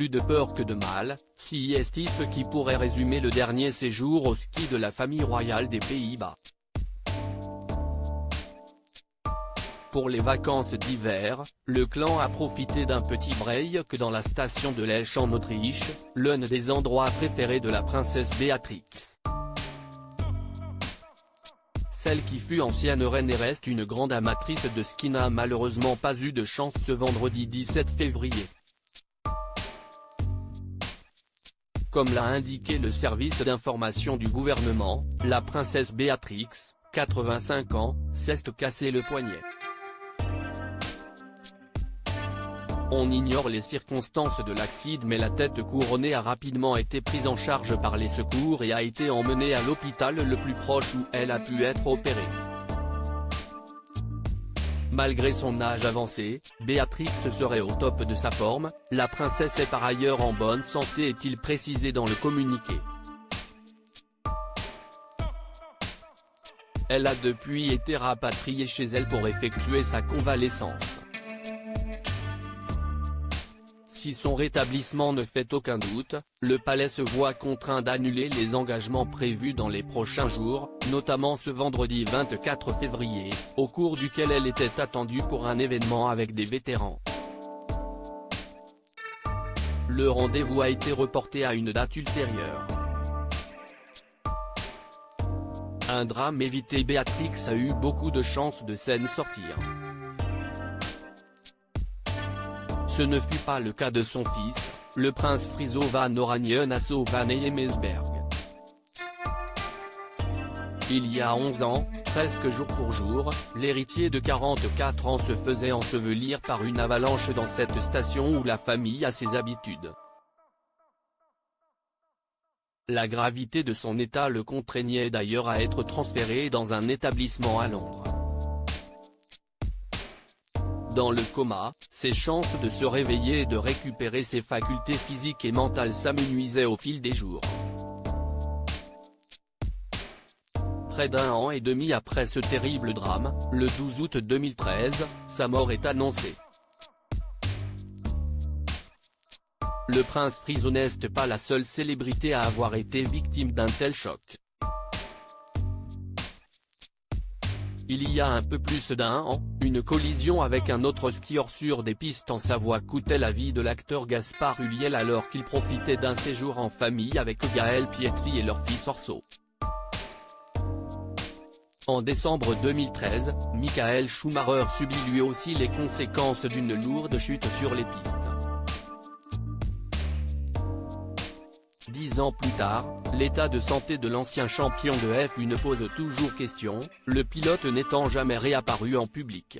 plus de peur que de mal, si est ce qui pourrait résumer le dernier séjour au ski de la famille royale des Pays-Bas. Pour les vacances d'hiver, le clan a profité d'un petit break dans la station de Lech en Autriche, l'un des endroits préférés de la princesse Béatrix. Celle qui fut ancienne reine et reste une grande amatrice de ski n'a malheureusement pas eu de chance ce vendredi 17 février. Comme l'a indiqué le service d'information du gouvernement, la princesse Béatrix, 85 ans, s'est cassé le poignet. On ignore les circonstances de l'accident mais la tête couronnée a rapidement été prise en charge par les secours et a été emmenée à l'hôpital le plus proche où elle a pu être opérée. Malgré son âge avancé, Béatrix serait au top de sa forme, la princesse est par ailleurs en bonne santé est-il précisé dans le communiqué. Elle a depuis été rapatriée chez elle pour effectuer sa convalescence. Si son rétablissement ne fait aucun doute, le palais se voit contraint d'annuler les engagements prévus dans les prochains jours, notamment ce vendredi 24 février, au cours duquel elle était attendue pour un événement avec des vétérans. Le rendez-vous a été reporté à une date ultérieure. Un drame évité. Béatrix a eu beaucoup de chance de s'en sortir. Ce ne fut pas le cas de son fils, le prince Friso van Oranje-Nassau van Eyemesberg. Il y a 11 ans, presque jour pour jour, l'héritier de 44 ans se faisait ensevelir par une avalanche dans cette station où la famille a ses habitudes. La gravité de son état le contraignait d'ailleurs à être transféré dans un établissement à Londres. Dans le coma, ses chances de se réveiller et de récupérer ses facultés physiques et mentales s'amenuisaient au fil des jours. Près d'un an et demi après ce terrible drame, le 12 août 2013, sa mort est annoncée. Le prince Friso n'est pas la seule célébrité à avoir été victime d'un tel choc. Il y a un peu plus d'un an, une collision avec un autre skieur sur des pistes en Savoie coûtait la vie de l'acteur Gaspard Ulliel alors qu'il profitait d'un séjour en famille avec Gaël Pietri et leur fils Orso. En décembre 2013, Michael Schumacher subit lui aussi les conséquences d'une lourde chute sur les pistes. 10 ans plus tard, l'état de santé de l'ancien champion de F1 pose toujours question, le pilote n'étant jamais réapparu en public.